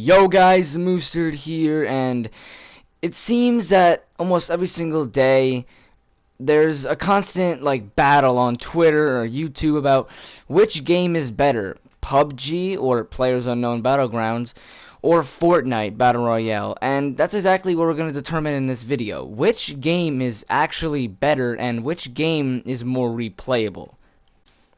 Yo guys, Moosterd here, and it seems that almost every single day there's a constant battle on Twitter or YouTube about which game is better, PUBG or Players Unknown Battlegrounds or Fortnite Battle Royale. And that's exactly what we're going to determine in this video. Which game is actually better and which game is more replayable.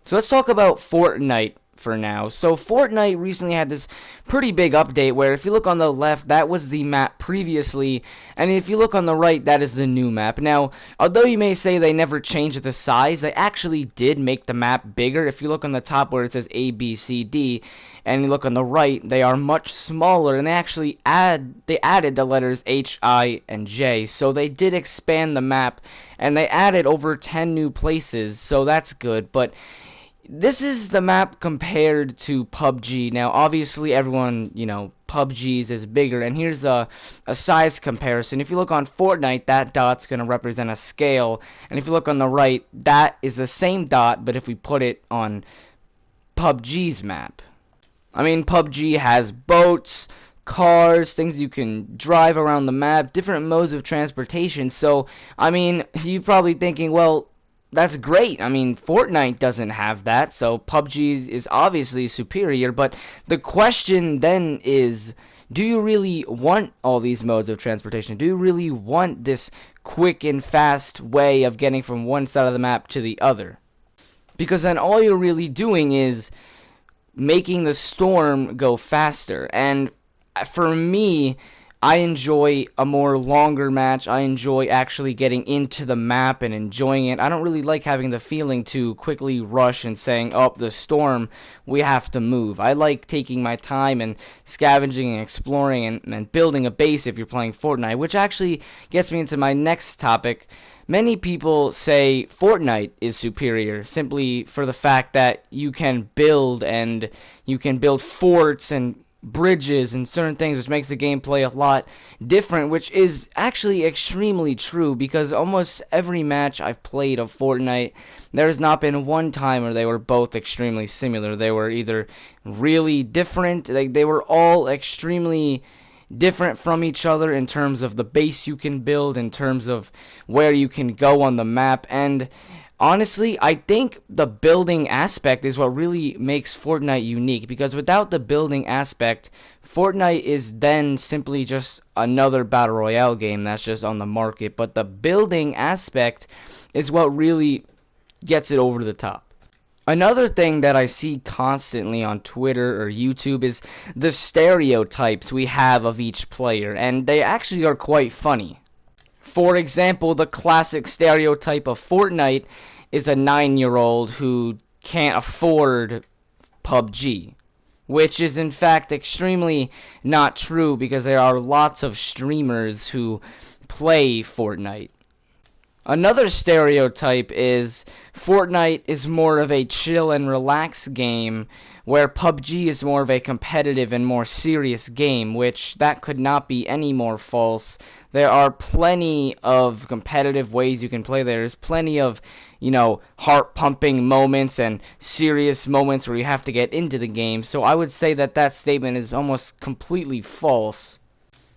So let's talk about Fortnite for now. So Fortnite recently had this pretty big update where if you look on the left, that was the map previously, and if you look on the right, that is the new map. Now, although you may say they never changed the size, they actually did make the map bigger. If you look on the top where it says A, B, C, D, and you look on the right, they are much smaller, and they added the letters H, I, and J. So they did expand the map, and they added over 10 new places, so that's good. But this is the map compared to PUBG. Now, obviously, everyone, PUBG's is bigger. And here's a size comparison. If you look on Fortnite, that dot's going to represent a scale. And if you look on the right, that is the same dot, but if we put it on PUBG's map. I mean, PUBG has boats, cars, things you can drive around the map, different modes of transportation. So, I mean, you're probably thinking, well, that's great. I mean, Fortnite doesn't have that, so PUBG is obviously superior, but the question then is, do you really want all these modes of transportation? Do you really want this quick and fast way of getting from one side of the map to the other? Because then all you're really doing is making the storm go faster, and for me, I enjoy a more longer match. I enjoy actually getting into the map and enjoying it. I don't really like having the feeling to quickly rush and saying, oh, the storm, we have to move. I like taking my time and scavenging and exploring and building a base if you're playing Fortnite, which actually gets me into my next topic. Many people say Fortnite is superior simply for the fact that you can build forts and bridges and certain things, which makes the gameplay a lot different, which is actually extremely true, because almost every match I've played of Fortnite, there has not been one time where they were both extremely similar. They were either really different, they were all extremely different from each other in terms of the base you can build, in terms of where you can go on the map, and honestly, I think the building aspect is what really makes Fortnite unique, because without the building aspect, Fortnite is then simply just another Battle Royale game that's just on the market, but the building aspect is what really gets it over the top. Another thing that I see constantly on Twitter or YouTube is the stereotypes we have of each player, and they actually are quite funny. For example, the classic stereotype of Fortnite is a 9-year-old who can't afford PUBG, which is in fact extremely not true, because there are lots of streamers who play Fortnite. Another stereotype is Fortnite is more of a chill and relax game, where PUBG is more of a competitive and more serious game, which that could not be any more false. There are plenty of competitive ways you can play. There's plenty of, heart-pumping moments and serious moments where you have to get into the game. So I would say that that statement is almost completely false.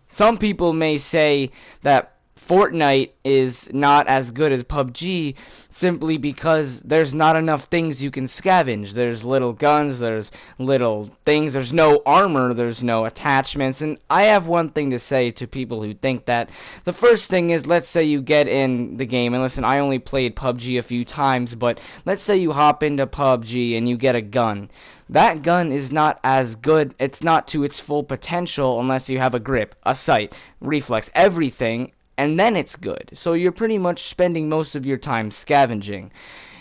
Some people may say that Fortnite is not as good as PUBG simply because there's not enough things you can scavenge. There's little guns, there's little things, there's no armor, there's no attachments. And I have one thing to say to people who think that. The first thing is, let's say you get in the game, and listen, I only played PUBG a few times, but let's say you hop into PUBG and you get a gun. That gun is not as good, it's not to its full potential unless you have a grip, a sight, reflex, everything, and then it's good. So you're pretty much spending most of your time scavenging.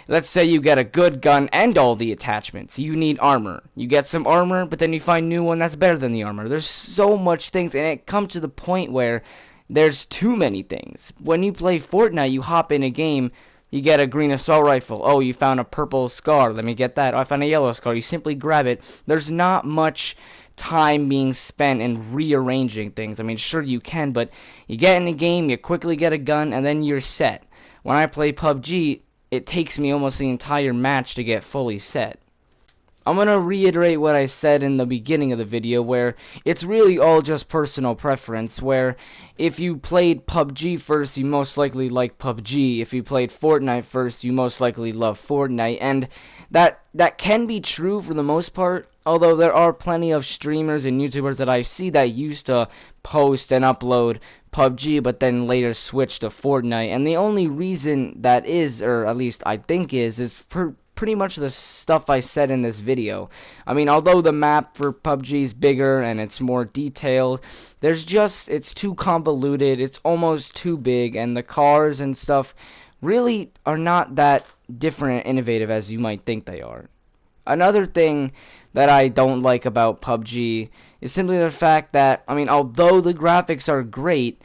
Let's say you get a good gun and all the attachments. You need armor. You get some armor, but then you find a new one that's better than the armor. There's so much things, and it comes to the point where there's too many things. When you play Fortnite, you hop in a game, you get a green assault rifle. Oh, you found a purple scar. Let me get that. Oh, I found a yellow scar. You simply grab it. There's not much time being spent in rearranging things. I mean, sure you can, but you get in the game, you quickly get a gun, and then you're set. When I play PUBG, it takes me almost the entire match to get fully set. I'm gonna reiterate what I said in the beginning of the video, where it's really all just personal preference, where if you played PUBG first, you most likely like PUBG. If you played Fortnite first, you most likely love Fortnite. And that can be true for the most part, although there are plenty of streamers and YouTubers that I see that used to post and upload PUBG but then later switch to Fortnite. And the only reason that is, or at least I think is pretty much the stuff I said in this video. I mean, although the map for PUBG is bigger and it's more detailed, it's too convoluted, it's almost too big, and the cars and stuff really are not that different and innovative as you might think they are. Another thing that I don't like about PUBG is simply the fact that, I mean, although the graphics are great,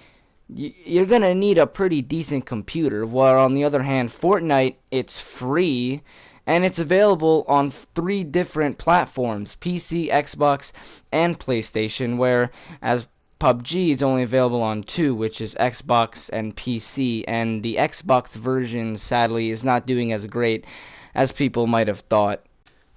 you're gonna need a pretty decent computer, while on the other hand, Fortnite, it's free, and it's available on 3 different platforms: PC, Xbox, and PlayStation, whereas PUBG is only available on 2, which is Xbox and PC, and the Xbox version, sadly, is not doing as great as people might have thought.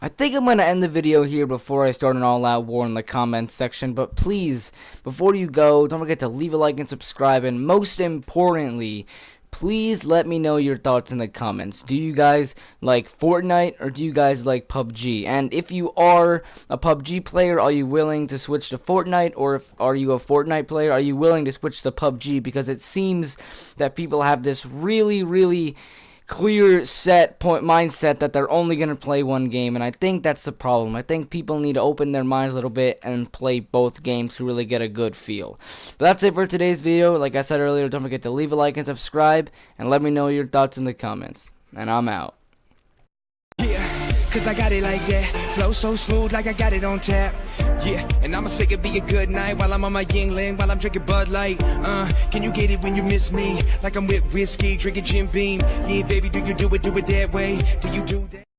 I think I'm going to end the video here before I start an all-out war in the comments section, but please, before you go, don't forget to leave a like and subscribe, and most importantly, please let me know your thoughts in the comments. Do you guys like Fortnite, or do you guys like PUBG? And if you are a PUBG player, are you willing to switch to Fortnite, or are you a Fortnite player, are you willing to switch to PUBG? Because it seems that people have this really clear mindset that they're only going to play one game, and I think that's the problem. I think people need to open their minds a little bit and play both games to really get a good feel. But that's it for today's video. Like I said earlier, don't forget to leave a like and subscribe, and let me know your thoughts in the comments. And I'm out. Cause I got it like that, flow so smooth like I got it on tap. Yeah, and I'ma say it be a good night while I'm on my Yingling, while I'm drinking Bud Light. Can you get it when you miss me? Like I'm with whiskey, drinking Jim Beam. Yeah, baby, do you do it that way? Do you do that?